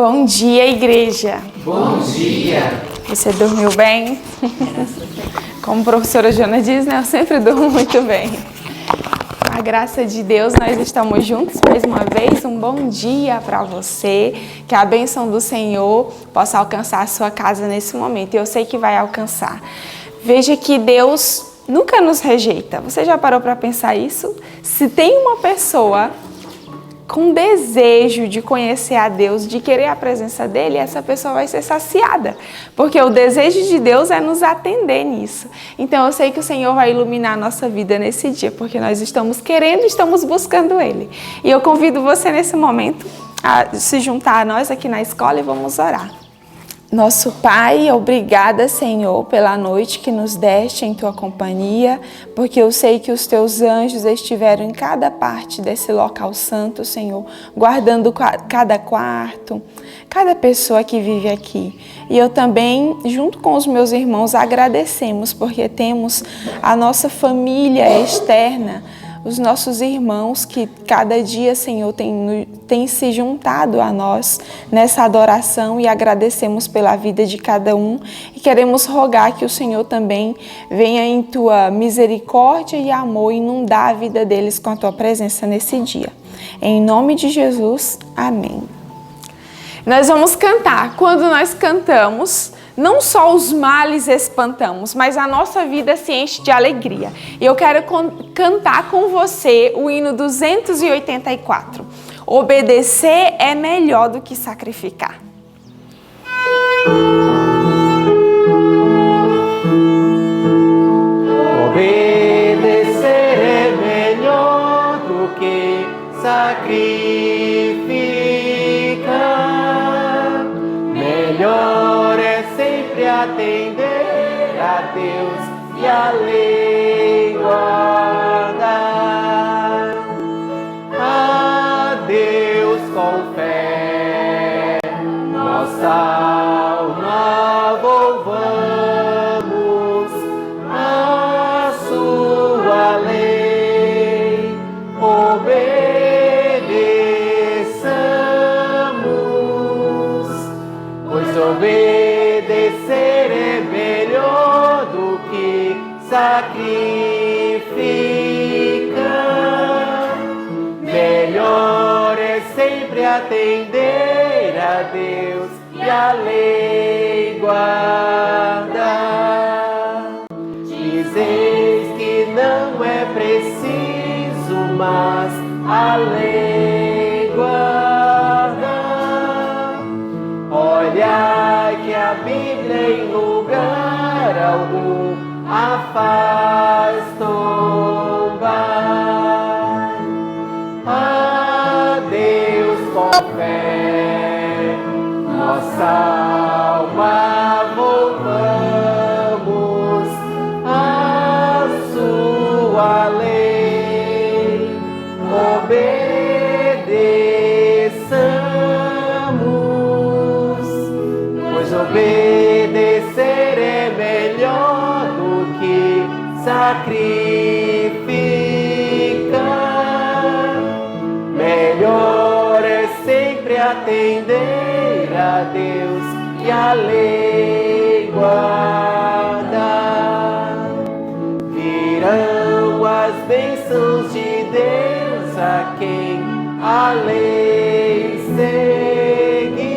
Bom dia, igreja. Bom dia. Você dormiu bem? Como a professora Jana diz, né? Eu sempre durmo muito bem. Com a graça de Deus, nós estamos juntos mais uma vez. Um bom dia para você. Que a bênção do Senhor possa alcançar a sua casa nesse momento. Eu sei que vai alcançar. Veja que Deus nunca nos rejeita. Você já parou para pensar isso? Se tem uma pessoa com desejo de conhecer a Deus, de querer a presença dEle, essa pessoa vai ser saciada. Porque o desejo de Deus é nos atender nisso. Então eu sei que o Senhor vai iluminar a nossa vida nesse dia, porque nós estamos querendo, estamos buscando Ele. E eu convido você nesse momento a se juntar a nós aqui na escola e vamos orar. Nosso Pai, obrigada, Senhor, pela noite que nos deste em Tua companhia, porque eu sei que os Teus anjos estiveram em cada parte desse local santo, Senhor, guardando cada quarto, cada pessoa que vive aqui. E eu também, junto com os meus irmãos, agradecemos, porque temos a nossa família externa, os nossos irmãos que cada dia, Senhor, tem se juntado a nós nessa adoração e agradecemos pela vida de cada um e queremos rogar que o Senhor também venha em Tua misericórdia e amor inundar a vida deles com a Tua presença nesse dia. Em nome de Jesus, amém. Nós vamos cantar. Quando nós cantamos, não só os males espantamos, mas a nossa vida se enche de alegria. E eu quero cantar com você o hino 284. Obedecer é melhor do que sacrificar. Obedecer é melhor do que sacrificar. Melhor é sempre atender a Deus e a lei guardar. A Deus com fé, nossa alma volvamos a sua lei, obedeçamos, pois obedecer é melhor do que sacrificar. Melhor é sempre atender a Deus e a lei guardar. Dizeis que não é preciso, mas a lei guardar. Olha que a Bíblia em lugar algum a faz tombar. A Deus com fé, nossa alma volvamos a sua lei, obedeçamos, pois obedecer é melhor do que sacrificar. Melhor é sempre atender a Deus e a lei guardar. Virão as bênçãos de Deus a quem a lei seguir.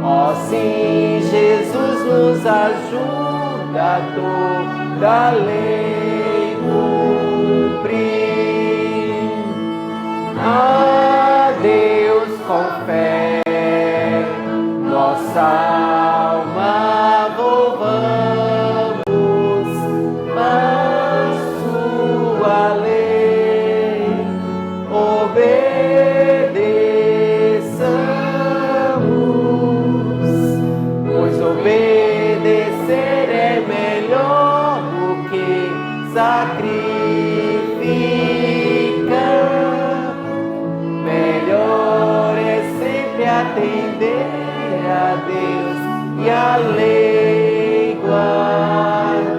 Ó sim, Jesus nos ajuda a toda a lei cumprir. A Deus com fé, nossa alma volvamos a sua lei, obedeçamos, pois obedecer é melhor do que sacrificar. Melhor é sempre atender a Deus e a lei guardar.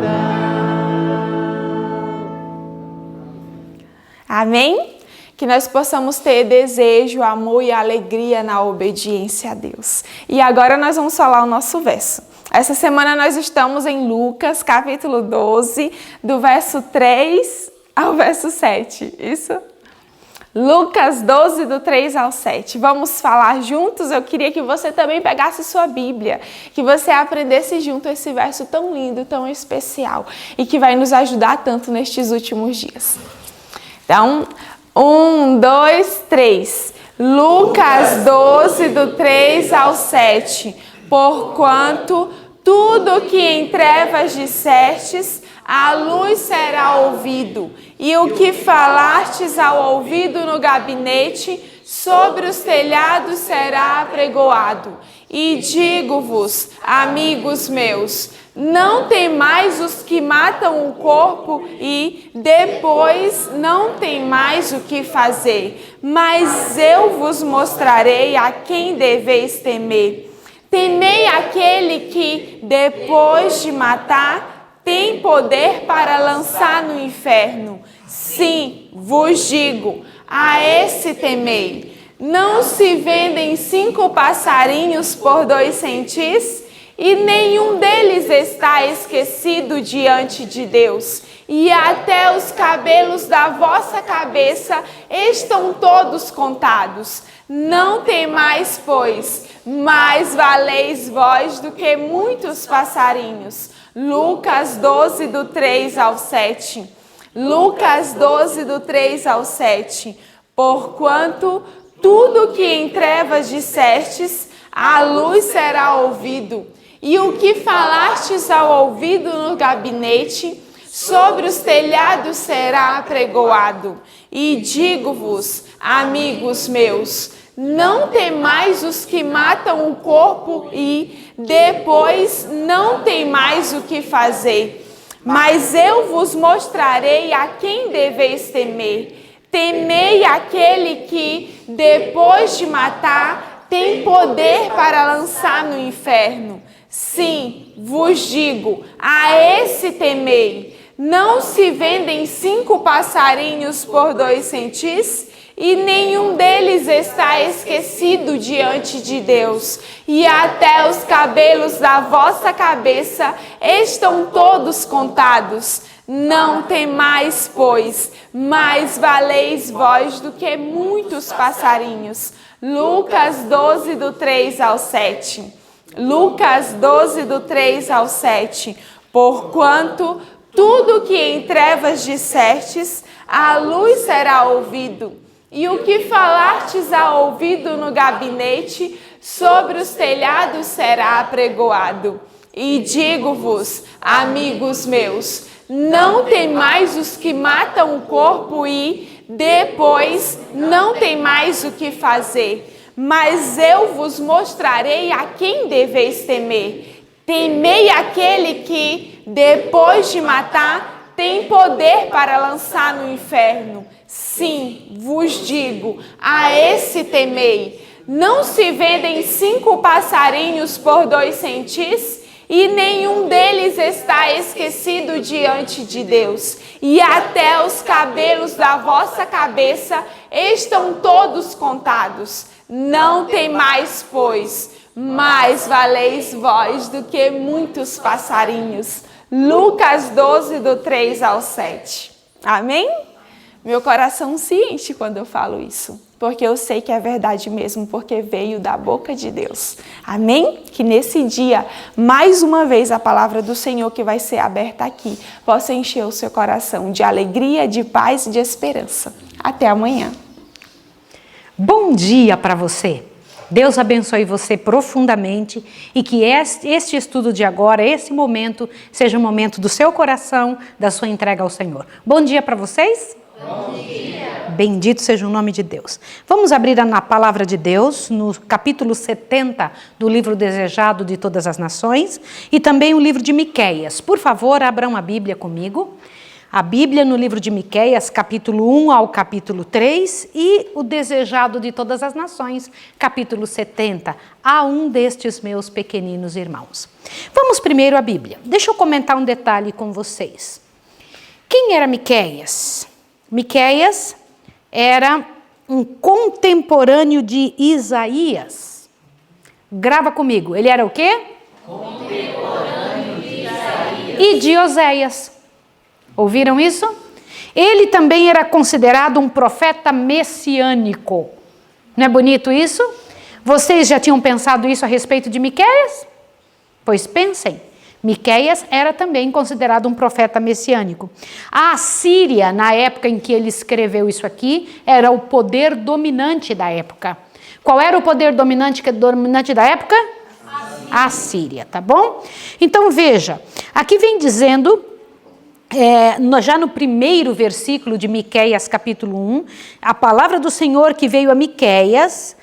Amém? Que nós possamos ter desejo, amor e alegria na obediência a Deus. E agora nós vamos falar o nosso verso. Essa semana nós estamos em Lucas, capítulo 12, do verso 3 ao verso 7. Isso? Lucas 12, do 3 ao 7. Vamos falar juntos? Eu queria que você também pegasse sua Bíblia, que você aprendesse junto esse verso tão lindo, tão especial e que vai nos ajudar tanto nestes últimos dias. Então, 1, 2, 3. Lucas 12, do 3 ao 7. Porquanto tudo que em trevas dissestes, a luz será ouvido, e o que falastes ao ouvido no gabinete, sobre os telhados será apregoado. E digo-vos, amigos meus, não temais os que matam o corpo e depois não tem mais o que fazer, mas eu vos mostrarei a quem deveis temer. Temei aquele que, depois de matar, tem poder para lançar no inferno. Sim, vos digo, a esse temei. Não se vendem 5 passarinhos por 2 centis? E nenhum deles está esquecido diante de Deus. E até os cabelos da vossa cabeça estão todos contados. Não temais, pois, mais valeis vós do que muitos passarinhos. Lucas 12, do 3 ao 7. Lucas 12, do 3 ao 7. Porquanto tudo que em trevas dissestes, a luz será ouvido. E o que falastes ao ouvido no gabinete, sobre os telhados será apregoado. E digo-vos, amigos meus, não temais os que matam o corpo e depois não tem mais o que fazer. Mas eu vos mostrarei a quem deveis temer. Temei aquele que, depois de matar, tem poder para lançar no inferno. Sim, vos digo, a esse temei. Não se vendem 5 passarinhos por 2 centis? E nenhum deles está esquecido diante de Deus. E até os cabelos da vossa cabeça estão todos contados. Não temais, pois, mais valeis vós do que muitos passarinhos. Lucas 12, do 3 ao 7. Lucas 12, do 3 ao 7. Porquanto tudo que em trevas dissestes, a luz será ouvido. E o que falastes ao ouvido no gabinete, sobre os telhados será apregoado. E digo-vos, amigos meus, não temais os que matam o corpo e, depois, não tem mais o que fazer. Mas eu vos mostrarei a quem deveis temer. Temei aquele que, depois de matar, tem poder para lançar no inferno. Sim, vos digo, a esse temei. Não se vendem 5 passarinhos por 2 centis? E nenhum deles está esquecido diante de Deus. E até os cabelos da vossa cabeça estão todos contados. Não temais, pois, mais valeis vós do que muitos passarinhos. Lucas 12, do 3 ao 7. Amém? Meu coração se enche quando eu falo isso, porque eu sei que é verdade mesmo, porque veio da boca de Deus. Amém? Que nesse dia, mais uma vez, a palavra do Senhor que vai ser aberta aqui, possa encher o seu coração de alegria, de paz e de esperança. Até amanhã. Bom dia para você. Deus abençoe você profundamente e que este estudo de agora, esse momento, seja um momento do seu coração, da sua entrega ao Senhor. Bom dia para vocês. Bom dia. Bendito seja o nome de Deus. Vamos abrir na palavra de Deus, no capítulo 70 do livro Desejado de Todas as Nações e também o livro de Miqueias. Por favor, abram a Bíblia comigo. A Bíblia no livro de Miqueias, capítulo 1 ao capítulo 3 e o Desejado de Todas as Nações, capítulo 70, a um destes meus pequeninos irmãos. Vamos primeiro à Bíblia. Deixa eu comentar um detalhe com vocês. Quem era Miqueias? Miqueias era um contemporâneo de Isaías. Grava comigo. Ele era o quê? Contemporâneo de Isaías. E de Oséias. Ouviram isso? Ele também era considerado um profeta messiânico. Não é bonito isso? Vocês já tinham pensado isso a respeito de Miqueias? Pois pensem. Miqueias era também considerado um profeta messiânico. A Assíria, na época em que ele escreveu isso aqui, era o poder dominante da época. Qual era o poder dominante da época? A Assíria, tá bom? Então veja, aqui vem dizendo, já no primeiro versículo de Miqueias capítulo 1, a palavra do Senhor que veio a Miqueias,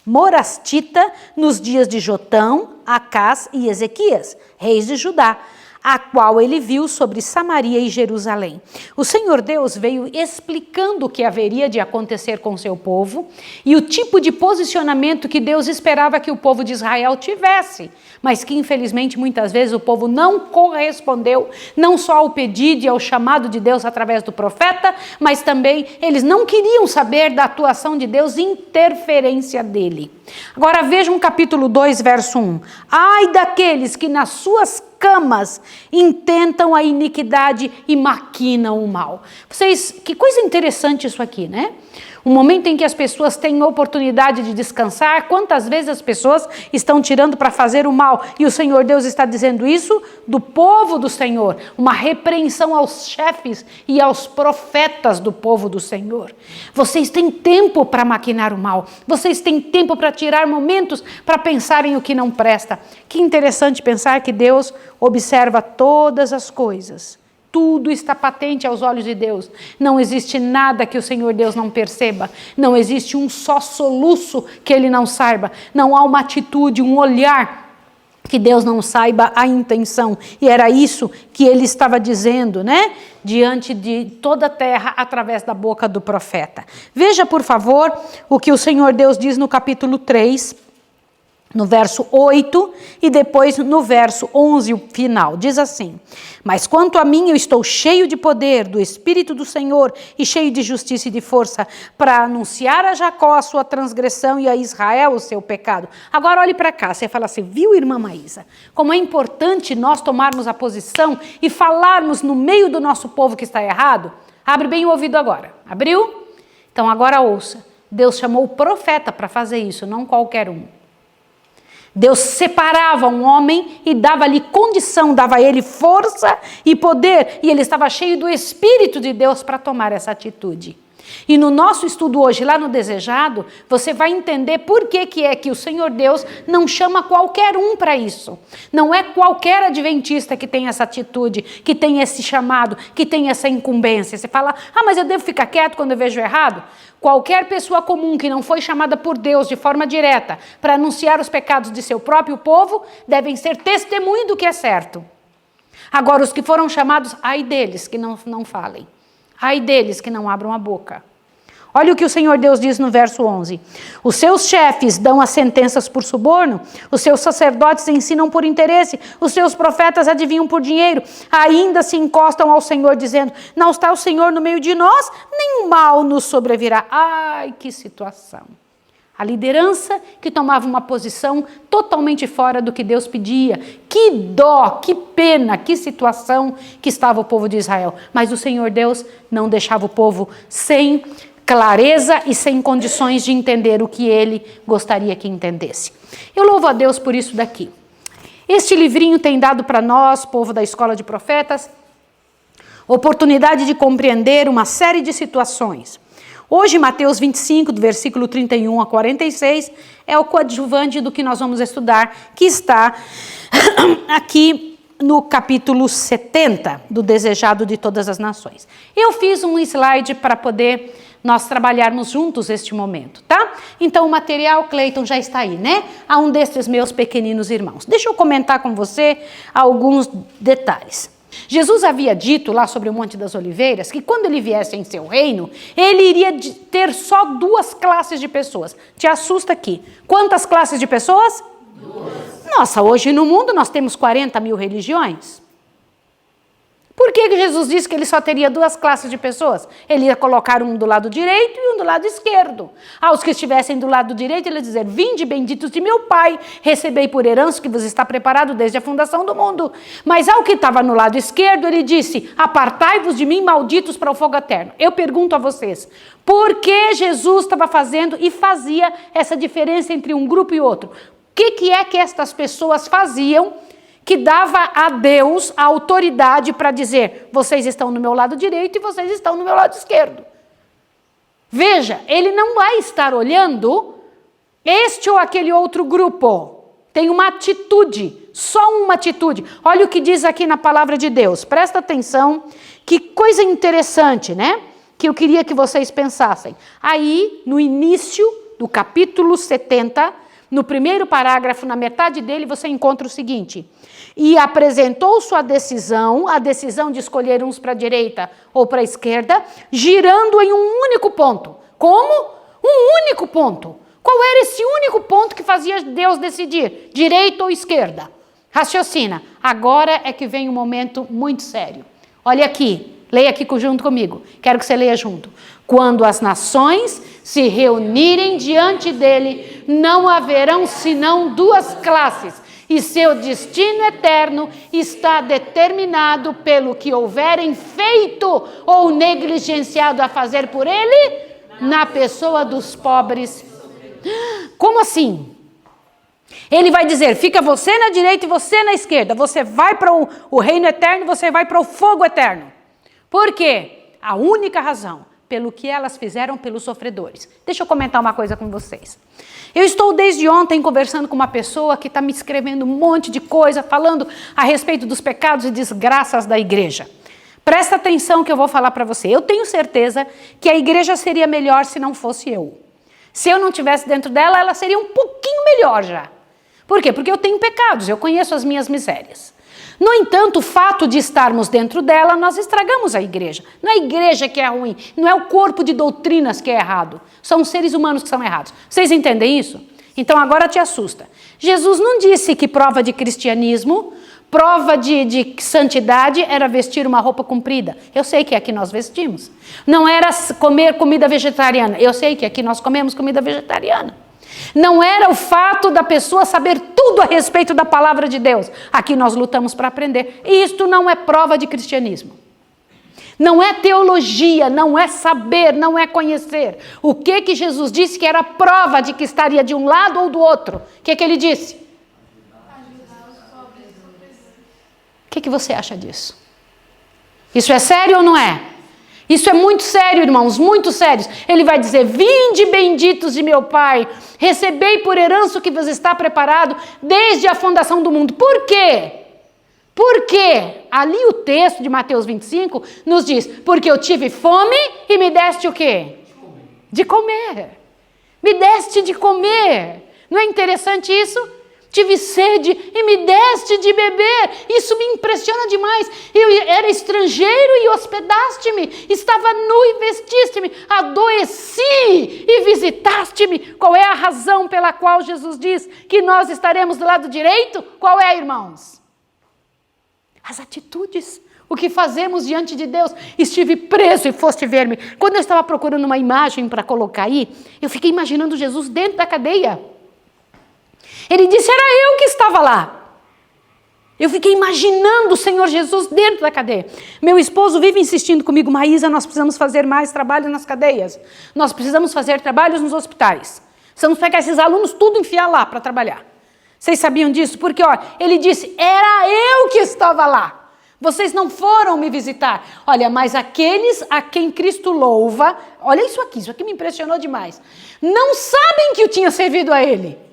morastita, nos dias de Jotão, Acás e Ezequias, reis de Judá, a qual ele viu sobre Samaria e Jerusalém. O Senhor Deus veio explicando o que haveria de acontecer com seu povo e o tipo de posicionamento que Deus esperava que o povo de Israel tivesse, mas que infelizmente muitas vezes o povo não correspondeu, não só ao pedido e ao chamado de Deus através do profeta, mas também eles não queriam saber da atuação de Deus e interferência dele. Agora vejam capítulo 2, verso 1. Ai daqueles que nas suas camas intentam a iniquidade e maquinam o mal. Vocês, que coisa interessante isso aqui, né? Um momento em que as pessoas têm oportunidade de descansar, quantas vezes as pessoas estão tirando para fazer o mal? E o Senhor Deus está dizendo isso do povo do Senhor, uma repreensão aos chefes e aos profetas do povo do Senhor. Vocês têm tempo para maquinar o mal, vocês têm tempo para tirar momentos para pensar em o que não presta. Que interessante pensar que Deus observa todas as coisas. Tudo está patente aos olhos de Deus. Não existe nada que o Senhor Deus não perceba. Não existe um só soluço que Ele não saiba. Não há uma atitude, um olhar que Deus não saiba a intenção. E era isso que Ele estava dizendo, né? Diante de toda a terra, através da boca do profeta. Veja, por favor, o que o Senhor Deus diz no capítulo 3, no verso 8 e depois no verso 11, o final. Diz assim: mas quanto a mim, eu estou cheio de poder do Espírito do Senhor e cheio de justiça e de força para anunciar a Jacó a sua transgressão e a Israel o seu pecado. Agora olhe para cá, você fala assim, viu, irmã Maísa? Como é importante nós tomarmos a posição e falarmos no meio do nosso povo que está errado? Abre bem o ouvido agora. Abriu? Então agora ouça. Deus chamou o profeta para fazer isso, não qualquer um. Deus separava um homem e dava-lhe condição, dava a ele força e poder, e ele estava cheio do Espírito de Deus para tomar essa atitude. E no nosso estudo hoje, lá no Desejado, você vai entender por que é que o Senhor Deus não chama qualquer um para isso. Não é qualquer adventista que tem essa atitude, que tem esse chamado, que tem essa incumbência. Você fala, mas eu devo ficar quieto quando eu vejo errado? Qualquer pessoa comum que não foi chamada por Deus de forma direta para anunciar os pecados de seu próprio povo, devem ser testemunho do que é certo. Agora, os que foram chamados, ai deles que não falem. Ai deles que não abram a boca. Olha o que o Senhor Deus diz no verso 11. Os seus chefes dão as sentenças por suborno, os seus sacerdotes ensinam por interesse, os seus profetas adivinham por dinheiro, ainda se encostam ao Senhor dizendo, não está o Senhor no meio de nós, nenhum mal nos sobrevirá. Ai, que situação. A liderança que tomava uma posição totalmente fora do que Deus pedia. Que dó, que pena, que situação que estava o povo de Israel. Mas o Senhor Deus não deixava o povo sem clareza e sem condições de entender o que Ele gostaria que entendesse. Eu louvo a Deus por isso daqui. Este livrinho tem dado para nós, povo da Escola de Profetas, oportunidade de compreender uma série de situações. Hoje, Mateus 25, do versículo 31 a 46, é o coadjuvante do que nós vamos estudar, que está aqui no capítulo 70, do Desejado de Todas as Nações. Eu fiz um slide para poder nós trabalharmos juntos este momento, tá? Então, o material, Cleiton, já está aí, né? A um destes meus pequeninos irmãos. Deixa eu comentar com você alguns detalhes. Jesus havia dito lá sobre o Monte das Oliveiras que quando ele viesse em seu reino, ele iria ter só 2 classes de pessoas. Te assusta aqui. Quantas classes de pessoas? 2. Nossa, hoje no mundo nós temos 40 mil religiões. Por que Jesus disse que ele só teria duas classes de pessoas? Ele ia colocar um do lado direito e um do lado esquerdo. Aos que estivessem do lado direito, ele ia dizer: vinde benditos de meu Pai, recebei por herança que vos está preparado desde a fundação do mundo. Mas ao que estava no lado esquerdo, ele disse: apartai-vos de mim, malditos, para o fogo eterno. Eu pergunto a vocês, por que Jesus estava fazendo e fazia essa diferença entre um grupo e outro? O que é que estas pessoas faziam que dava a Deus a autoridade para dizer: vocês estão no meu lado direito e vocês estão no meu lado esquerdo? Veja, ele não vai estar olhando este ou aquele outro grupo. Tem uma atitude, só uma atitude. Olha o que diz aqui na palavra de Deus. Presta atenção, que coisa interessante, né? Que eu queria que vocês pensassem. Aí, no início do capítulo 70, no primeiro parágrafo, na metade dele, você encontra o seguinte: e apresentou sua decisão, a decisão de escolher uns para a direita ou para a esquerda, girando em um único ponto. Como? Um único ponto. Qual era esse único ponto que fazia Deus decidir? Direita ou esquerda? Raciocina. Agora é que vem um momento muito sério. Olha aqui, leia aqui junto comigo. Quero que você leia junto. Quando as nações se reunirem diante dele, não haverão senão duas classes, e seu destino eterno está determinado pelo que houverem feito ou negligenciado a fazer por ele, na pessoa dos pobres. Como assim? Ele vai dizer: fica você na direita e você na esquerda, você vai para o reino eterno, você vai para o fogo eterno. Por quê? A única razão: pelo que elas fizeram pelos sofredores. Deixa eu comentar uma coisa com vocês. Eu estou desde ontem conversando com uma pessoa que está me escrevendo um monte de coisa, falando a respeito dos pecados e desgraças da igreja. Presta atenção que eu vou falar para você. Eu tenho certeza que a igreja seria melhor se não fosse eu. Se eu não estivesse dentro dela, ela seria um pouquinho melhor já. Por quê? Porque eu tenho pecados, eu conheço as minhas misérias. No entanto, o fato de estarmos dentro dela, nós estragamos a igreja. Não é a igreja que é ruim, não é o corpo de doutrinas que é errado. São os seres humanos que são errados. Vocês entendem isso? Então agora te assusta. Jesus não disse que prova de cristianismo, prova de santidade era vestir uma roupa comprida. Eu sei que aqui nós vestimos. Não era comer comida vegetariana. Eu sei que aqui nós comemos comida vegetariana. Não era o fato da pessoa saber tudo a respeito da palavra de Deus. Aqui nós lutamos para aprender. E isto não é prova de cristianismo. Não é teologia, não é saber, não é conhecer. O que Jesus disse que era prova de que estaria de um lado ou do outro? O que ele disse? O que você acha disso? Isso é sério ou não é? Isso é muito sério, irmãos, muito sério. Ele vai dizer: vinde benditos de meu Pai, recebei por herança o que vos está preparado desde a fundação do mundo. Por quê? Porque ali o texto de Mateus 25 nos diz: porque eu tive fome e me deste o quê? De comer. Me deste de comer. Não é interessante isso? Tive sede e me deste de beber. Isso me impressiona demais. Eu era estrangeiro e hospedaste-me. Estava nu e vestiste-me. Adoeci e visitaste-me. Qual é a razão pela qual Jesus diz que nós estaremos do lado direito? Qual é, irmãos? As atitudes. O que fazemos diante de Deus. Estive preso e foste ver-me. Quando eu estava procurando uma imagem para colocar aí, eu fiquei imaginando Jesus dentro da cadeia. Ele disse: era eu que estava lá. Eu fiquei imaginando o Senhor Jesus dentro da cadeia. Meu esposo vive insistindo comigo: Maísa, nós precisamos fazer mais trabalho nas cadeias. Nós precisamos fazer trabalhos nos hospitais. Precisamos pegar esses alunos tudo e enfiar lá para trabalhar. Vocês sabiam disso? Porque, olha, ele disse: era eu que estava lá. Vocês não foram me visitar. Olha, mas aqueles a quem Cristo louva, olha isso aqui me impressionou demais. Não sabem que eu tinha servido a ele.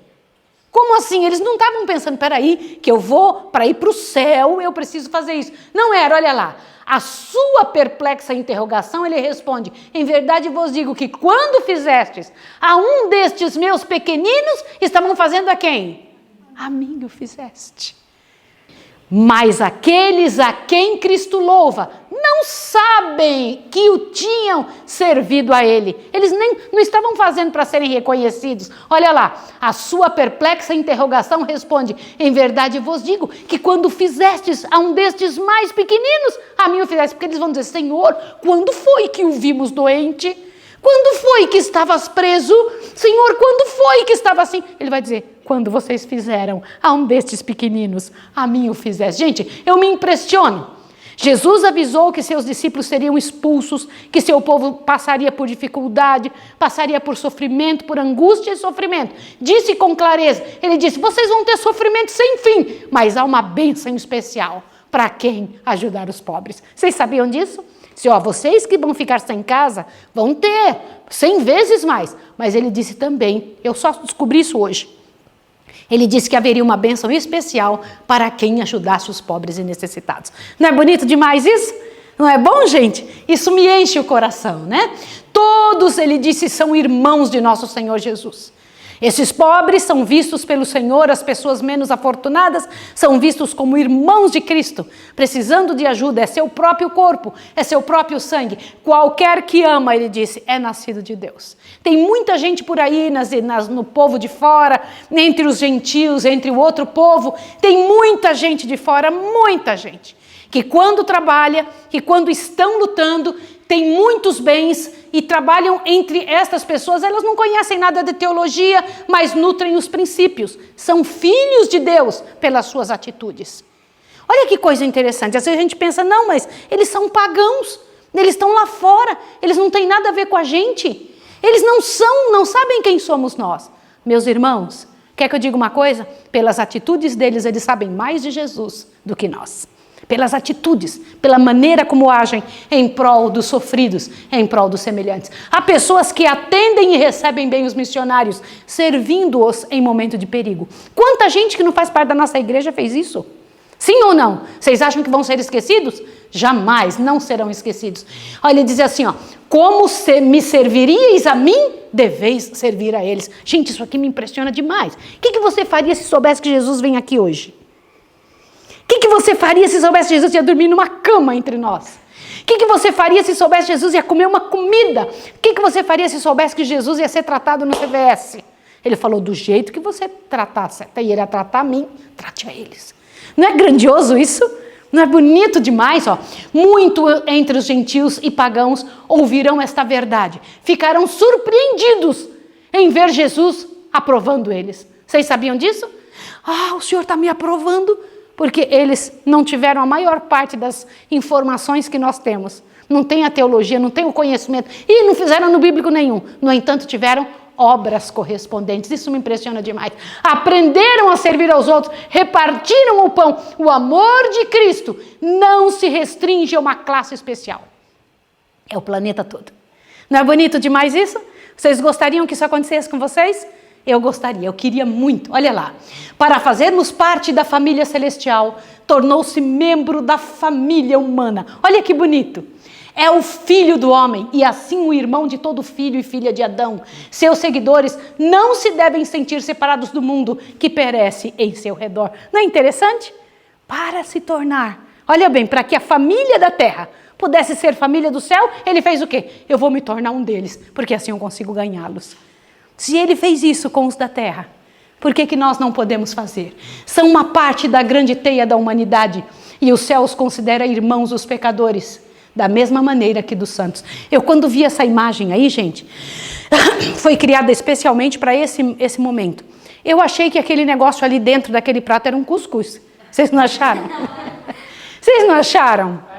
Como assim? Eles não estavam pensando: peraí, que eu vou para ir para o céu, eu preciso fazer isso. Não era, olha lá. A sua perplexa interrogação, ele responde: em verdade vos digo que quando fizestes a um destes meus pequeninos, estavam fazendo a quem? A mim o fizeste. Mas aqueles a quem Cristo louva, não não sabem que o tinham servido a ele. Eles não estavam fazendo para serem reconhecidos. Olha lá, a sua perplexa interrogação responde: em verdade vos digo que quando fizestes a um destes mais pequeninos, a mim o fizeste. Porque eles vão dizer: Senhor, quando foi que o vimos doente? Quando foi que estavas preso? Senhor, quando foi que estava assim? Ele vai dizer: quando vocês fizeram a um destes pequeninos, a mim o fizeste. Gente, eu me impressiono. Jesus avisou que seus discípulos seriam expulsos, que seu povo passaria por dificuldade, passaria por sofrimento, por angústia e sofrimento. Disse com clareza, ele disse: vocês vão ter sofrimento sem fim, mas há uma bênção especial para quem ajudar os pobres. Vocês sabiam disso? Se vocês que vão ficar sem casa, vão ter 100 vezes mais. Mas ele disse também, eu só descobri isso hoje, ele disse que haveria uma bênção especial para quem ajudasse os pobres e necessitados. Não é bonito demais isso? Não é bom, gente? Isso me enche o coração, né? Todos, ele disse, são irmãos de nosso Senhor Jesus. Esses pobres são vistos pelo Senhor, as pessoas menos afortunadas são vistos como irmãos de Cristo, precisando de ajuda, é seu próprio corpo, é seu próprio sangue. Qualquer que ama, ele disse, é nascido de Deus. Tem muita gente por aí no povo de fora, entre os gentios, entre o outro povo, tem muita gente de fora, muita gente, que quando trabalha, que quando estão lutando, tem muitos bens e trabalham entre estas pessoas. Elas não conhecem nada de teologia, mas nutrem os princípios. São filhos de Deus pelas suas atitudes. Olha que coisa interessante. Às vezes a gente pensa, não, mas eles são pagãos. Eles estão lá fora. Eles não têm nada a ver com a gente. Eles não sabem quem somos nós. Meus irmãos, quer que eu diga uma coisa? Pelas atitudes deles, eles sabem mais de Jesus do que nós. Pelas atitudes, pela maneira como agem em prol dos sofridos, em prol dos semelhantes. Há pessoas que atendem e recebem bem os missionários, servindo-os em momento de perigo. Quanta gente que não faz parte da nossa igreja fez isso? Sim ou não? Vocês acham que vão ser esquecidos? Jamais, não serão esquecidos. Olha, ele diz assim, como me serviríeis a mim, deveis servir a eles. Gente, isso aqui me impressiona demais. O que você faria se soubesse que Jesus vem aqui hoje? O que você faria se soubesse que Jesus ia dormir numa cama entre nós? O que você faria se soubesse que Jesus ia comer uma comida? O que você faria se soubesse que Jesus ia ser tratado no CVS? Ele falou, do jeito que você tratasse, e ele ia tratar a mim, trate a eles. Não é grandioso isso? Não é bonito demais? Muito entre os gentios e pagãos ouvirão esta verdade. Ficarão surpreendidos em ver Jesus aprovando eles. Vocês sabiam disso? O Senhor está me aprovando. Porque eles não tiveram a maior parte das informações que nós temos. Não tem a teologia, não tem o conhecimento. E não fizeram no bíblico nenhum. No entanto, tiveram obras correspondentes. Isso me impressiona demais. Aprenderam a servir aos outros, repartiram o pão. O amor de Cristo não se restringe a uma classe especial. É o planeta todo. Não é bonito demais isso? Vocês gostariam que isso acontecesse com vocês? Eu gostaria, eu queria muito. Olha lá. Para fazermos parte da família celestial, tornou-se membro da família humana. Olha que bonito. É o filho do homem e assim o irmão de todo filho e filha de Adão. Seus seguidores não se devem sentir separados do mundo que perece em seu redor. Não é interessante? Para se tornar, olha bem, para que a família da terra pudesse ser família do céu, ele fez o quê? Eu vou me tornar um deles, porque assim eu consigo ganhá-los. Se ele fez isso com os da terra, por que nós não podemos fazer? São uma parte da grande teia da humanidade e o céu os considera irmãos dos pecadores, da mesma maneira que dos santos. Eu quando vi essa imagem aí, gente, foi criada especialmente para esse momento. Eu achei que aquele negócio ali dentro daquele prato era um cuscuz. Vocês não acharam? Vocês não acharam?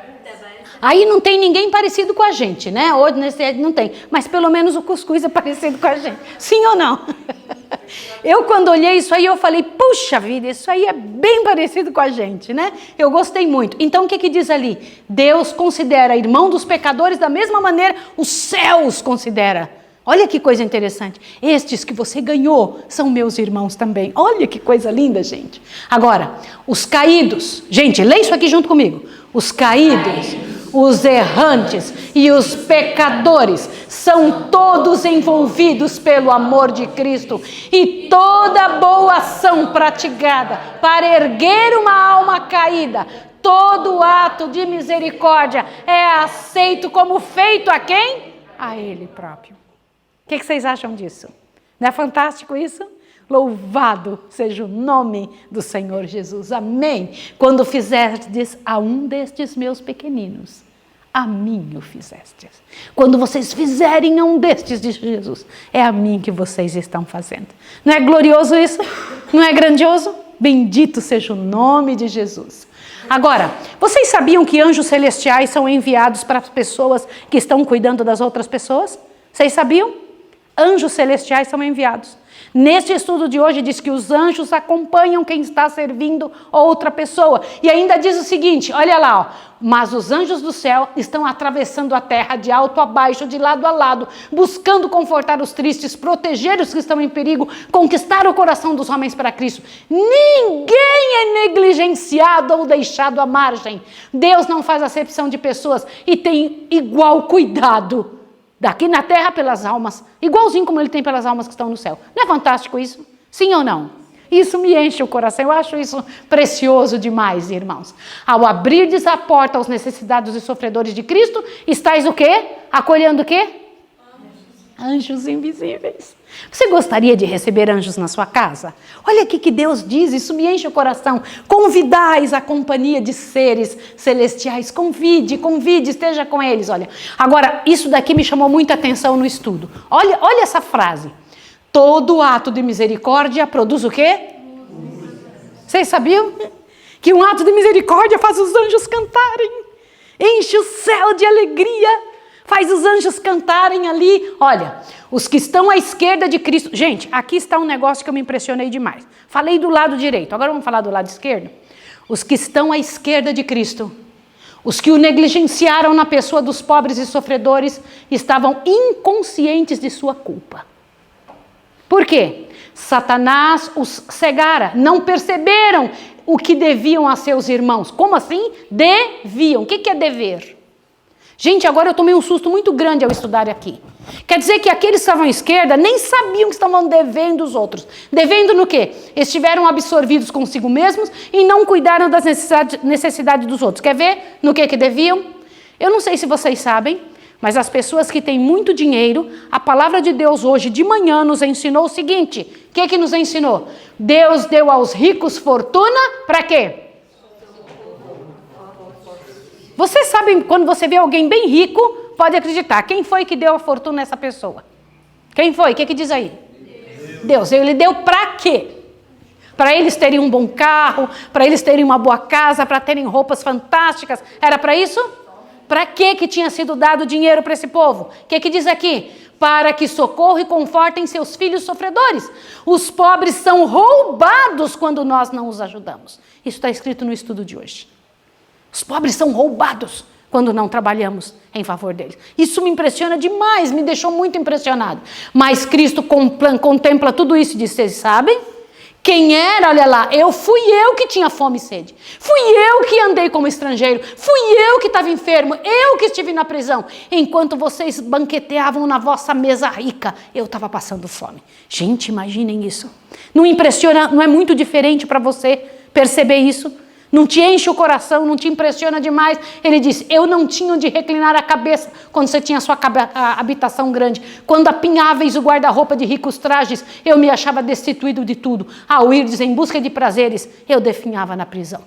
Aí não tem ninguém parecido com a gente, né? Hoje nesse não tem, mas pelo menos o cuscuz é parecido com a gente. Sim ou não? Eu quando olhei isso aí, eu falei, puxa vida, isso aí é bem parecido com a gente, né? Eu gostei muito. Então o que diz ali? Deus considera irmão dos pecadores da mesma maneira os céus considera. Olha que coisa interessante. Estes que você ganhou são meus irmãos também. Olha que coisa linda, gente. Agora, os caídos. Gente, lê isso aqui junto comigo. Os caídos os errantes e os pecadores são todos envolvidos pelo amor de Cristo, e toda boa ação praticada para erguer uma alma caída, todo ato de misericórdia é aceito como feito a quem? A Ele próprio. O que vocês acham disso? Não é fantástico isso? Louvado seja o nome do Senhor Jesus. Amém. Quando fizerdes a um destes meus pequeninos, a mim o fizestes. Quando vocês fizerem a um destes de Jesus, é a mim que vocês estão fazendo. Não é glorioso isso? Não é grandioso? Bendito seja o nome de Jesus. Agora, vocês sabiam que anjos celestiais são enviados para as pessoas que estão cuidando das outras pessoas? Vocês sabiam? Anjos celestiais são enviados. Neste estudo de hoje diz que os anjos acompanham quem está servindo outra pessoa. E ainda diz o seguinte, olha lá, ó, mas os anjos do céu estão atravessando a terra de alto a baixo, de lado a lado, buscando confortar os tristes, proteger os que estão em perigo, conquistar o coração dos homens para Cristo. Ninguém é negligenciado ou deixado à margem. Deus não faz acepção de pessoas e tem igual cuidado daqui na terra pelas almas, igualzinho como ele tem pelas almas que estão no céu. Não é fantástico isso? Sim ou não? Isso me enche o coração, eu acho isso precioso demais, irmãos. Ao abrirdes a porta aos necessitados e sofredores de Cristo, estáis o quê? Acolhendo o quê? Anjos invisíveis. Você gostaria de receber anjos na sua casa? Olha aqui que Deus diz, isso me enche o coração. Convidais a companhia de seres celestiais. Convide, esteja com eles. Olha, agora, isso daqui me chamou muita atenção no estudo. Olha essa frase. Todo ato de misericórdia produz o quê? Vocês sabiam? Que um ato de misericórdia faz os anjos cantarem. Enche o céu de alegria. Faz os anjos cantarem ali. Olha, os que estão à esquerda de Cristo. Gente, aqui está um negócio que eu me impressionei demais. Falei do lado direito, agora vamos falar do lado esquerdo. Os que estão à esquerda de Cristo, os que o negligenciaram na pessoa dos pobres e sofredores, estavam inconscientes de sua culpa. Por quê? Satanás os cegara, não perceberam o que deviam a seus irmãos. Como assim? Deviam. O que é dever? Gente, agora eu tomei um susto muito grande ao estudar aqui. Quer dizer que aqueles que estavam à esquerda nem sabiam que estavam devendo os outros. Devendo no quê? Estiveram absorvidos consigo mesmos e não cuidaram das necessidades dos outros. Quer ver no que deviam? Eu não sei se vocês sabem, mas as pessoas que têm muito dinheiro, a palavra de Deus hoje de manhã nos ensinou o seguinte. O que nos ensinou? Deus deu aos ricos fortuna para quê? Vocês sabem, quando você vê alguém bem rico, pode acreditar. Quem foi que deu a fortuna a essa pessoa? Quem foi? O que diz aí? Deus. Ele deu para quê? Para eles terem um bom carro, para eles terem uma boa casa, para terem roupas fantásticas. Era para isso? Para que tinha sido dado dinheiro para esse povo? O que diz aqui? Para que socorro e confortem seus filhos sofredores. Os pobres são roubados quando nós não os ajudamos. Isso está escrito no estudo de hoje. Os pobres são roubados quando não trabalhamos em favor deles. Isso me impressiona demais, me deixou muito impressionado. Mas Cristo contempla tudo isso e diz, vocês sabem? Quem era, olha lá, fui eu que tinha fome e sede. Fui eu que andei como estrangeiro. Fui eu que estava enfermo. Eu que estive na prisão. Enquanto vocês banqueteavam na vossa mesa rica, eu estava passando fome. Gente, imaginem isso. Não impressiona, não é muito diferente para você perceber isso? Não te enche o coração, não te impressiona demais. Ele diz, eu não tinha onde reclinar a cabeça quando você tinha a sua habitação grande. Quando apinháveis o guarda-roupa de ricos trajes, eu me achava destituído de tudo. Ao irdes em busca de prazeres, eu definhava na prisão.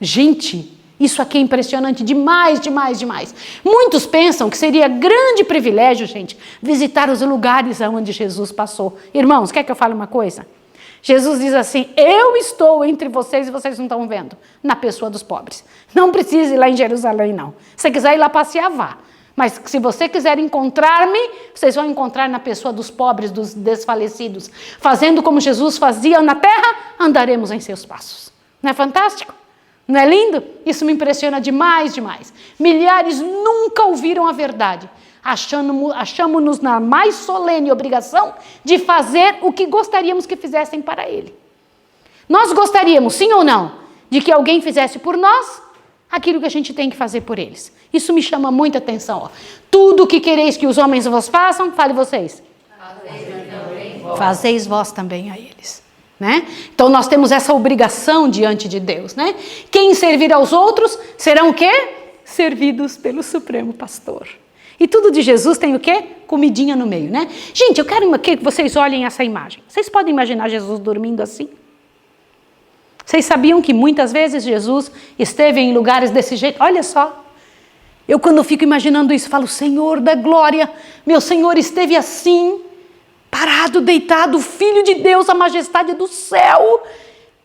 Gente, isso aqui é impressionante demais, demais, demais. Muitos pensam que seria grande privilégio, gente, visitar os lugares onde Jesus passou. Irmãos, quer que eu fale uma coisa? Jesus diz assim, eu estou entre vocês e vocês não estão vendo, na pessoa dos pobres. Não precisa ir lá em Jerusalém, não. Se você quiser ir lá passear, vá. Mas se você quiser encontrar-me, vocês vão encontrar na pessoa dos pobres, dos desfalecidos. Fazendo como Jesus fazia na terra, andaremos em seus passos. Não é fantástico? Não é lindo? Isso me impressiona demais, demais. Milhares nunca ouviram a verdade. Achamos-nos na mais solene obrigação de fazer o que gostaríamos que fizessem para ele. Nós gostaríamos, sim ou não, de que alguém fizesse por nós aquilo que a gente tem que fazer por eles. Isso me chama muita atenção. Ó. Tudo o que quereis que os homens vos façam, fale vocês. Fazeis vós também a eles. Né? Então nós temos essa obrigação diante de Deus. Né? Quem servir aos outros serão o quê? Servidos pelo Supremo Pastor. E tudo de Jesus tem o quê? Comidinha no meio, né? Gente, eu quero que vocês olhem essa imagem. Vocês podem imaginar Jesus dormindo assim? Vocês sabiam que muitas vezes Jesus esteve em lugares desse jeito? Olha só. Eu quando fico imaginando isso, falo, Senhor da glória, meu Senhor esteve assim, parado, deitado, Filho de Deus, a majestade do céu.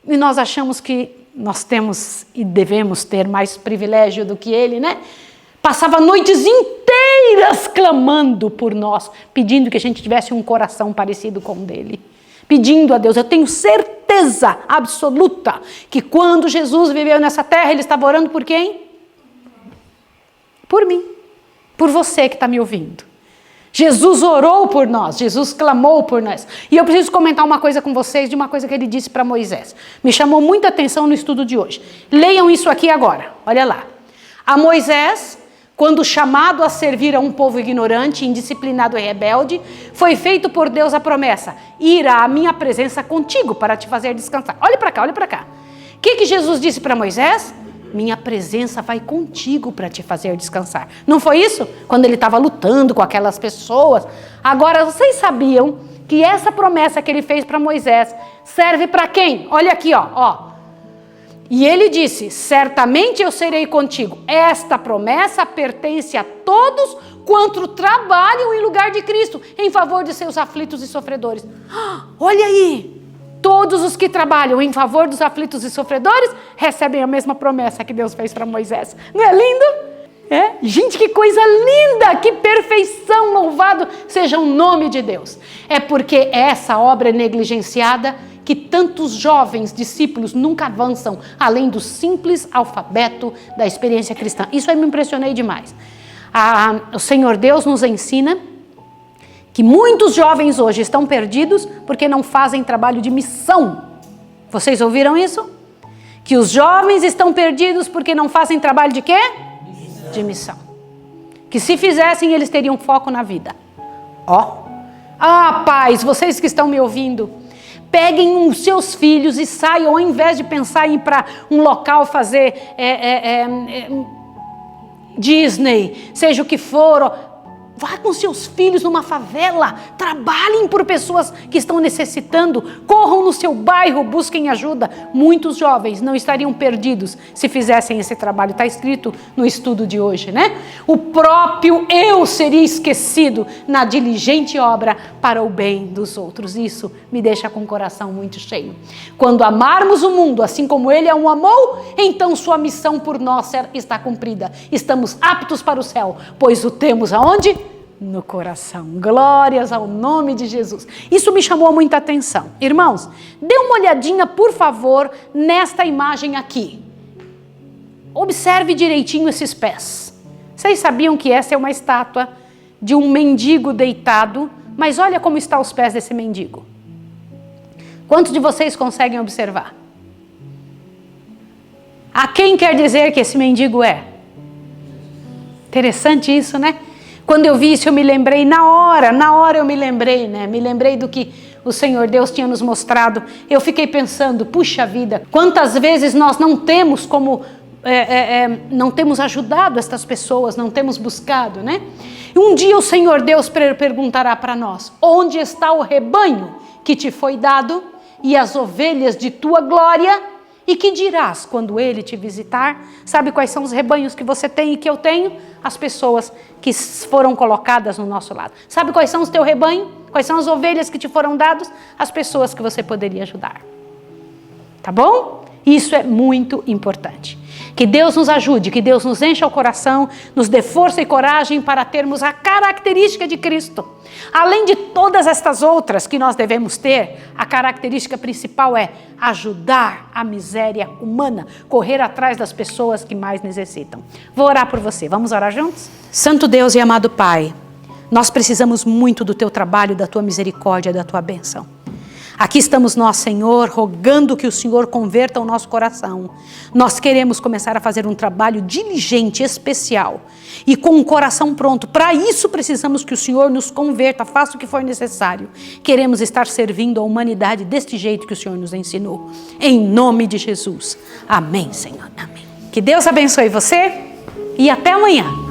E nós achamos que nós temos e devemos ter mais privilégio do que Ele, né? Passava noites inteiras clamando por nós, pedindo que a gente tivesse um coração parecido com o dele. Pedindo a Deus, eu tenho certeza absoluta que quando Jesus viveu nessa terra, ele estava orando por quem? Por mim, por você que está me ouvindo. Jesus orou por nós, Jesus clamou por nós. E eu preciso comentar uma coisa com vocês, de uma coisa que ele disse para Moisés. Me chamou muita atenção no estudo de hoje. Leiam isso aqui agora, olha lá. A Moisés, quando chamado a servir a um povo ignorante, indisciplinado e rebelde, foi feito por Deus a promessa, irá à minha presença contigo para te fazer descansar. Olha para cá, olha para cá. O que Jesus disse para Moisés? Minha presença vai contigo para te fazer descansar. Não foi isso? Quando ele estava lutando com aquelas pessoas. Agora, vocês sabiam que essa promessa que ele fez para Moisés serve para quem? Olha aqui, ó. E ele disse, certamente eu serei contigo. Esta promessa pertence a todos quanto trabalham em lugar de Cristo, em favor de seus aflitos e sofredores. Olha aí, todos os que trabalham em favor dos aflitos e sofredores recebem a mesma promessa que Deus fez para Moisés. Não é lindo? É? Gente, que coisa linda, que perfeição, louvado seja o nome de Deus. É porque essa obra é negligenciada que tantos jovens discípulos nunca avançam além do simples alfabeto da experiência cristã. Isso aí me impressionei demais. O Senhor Deus nos ensina que muitos jovens hoje estão perdidos porque não fazem trabalho de missão. Vocês ouviram isso? Que os jovens estão perdidos porque não fazem trabalho de quê? De missão. Que se fizessem, eles teriam foco na vida. Pais, vocês que estão me ouvindo, peguem os seus filhos e saiam, ao invés de pensar em ir para um local fazer Disney, seja o que for, vá com seus filhos numa favela, trabalhem por pessoas que estão necessitando, corram no seu bairro, busquem ajuda. Muitos jovens não estariam perdidos se fizessem esse trabalho, está escrito no estudo de hoje, né? O próprio eu seria esquecido na diligente obra para o bem dos outros. Isso me deixa com o coração muito cheio. Quando amarmos o mundo assim como ele o amou, então sua missão por nós está cumprida. Estamos aptos para o céu, pois o temos aonde? No coração. Glórias ao nome de Jesus. Isso me chamou muita atenção. Irmãos, dê uma olhadinha, por favor, nesta imagem aqui. Observe direitinho esses pés. Vocês sabiam que essa é uma estátua de um mendigo deitado, mas olha como estão os pés desse mendigo. Quantos de vocês conseguem observar? A quem quer dizer que esse mendigo é? Interessante isso, né? Quando eu vi isso, eu me lembrei, na hora eu me lembrei, né? Me lembrei do que o Senhor Deus tinha nos mostrado. Eu fiquei pensando, puxa vida, quantas vezes nós não temos não temos ajudado estas pessoas, não temos buscado, né? E um dia o Senhor Deus perguntará para nós, onde está o rebanho que te foi dado e as ovelhas de tua glória? E que dirás quando ele te visitar? Sabe quais são os rebanhos que você tem e que eu tenho? As pessoas que foram colocadas no nosso lado. Sabe quais são os teus rebanhos? Quais são as ovelhas que te foram dadas? As pessoas que você poderia ajudar. Tá bom? Isso é muito importante. Que Deus nos ajude, que Deus nos encha o coração, nos dê força e coragem para termos a característica de Cristo. Além de todas estas outras que nós devemos ter, a característica principal é ajudar a miséria humana, correr atrás das pessoas que mais necessitam. Vou orar por você, vamos orar juntos? Santo Deus e amado Pai, nós precisamos muito do Teu trabalho, da Tua misericórdia, da Tua bênção. Aqui estamos nós, Senhor, rogando que o Senhor converta o nosso coração. Nós queremos começar a fazer um trabalho diligente, especial e com um coração pronto. Para isso precisamos que o Senhor nos converta, faça o que for necessário. Queremos estar servindo a humanidade deste jeito que o Senhor nos ensinou. Em nome de Jesus. Amém, Senhor. Amém. Que Deus abençoe você e até amanhã.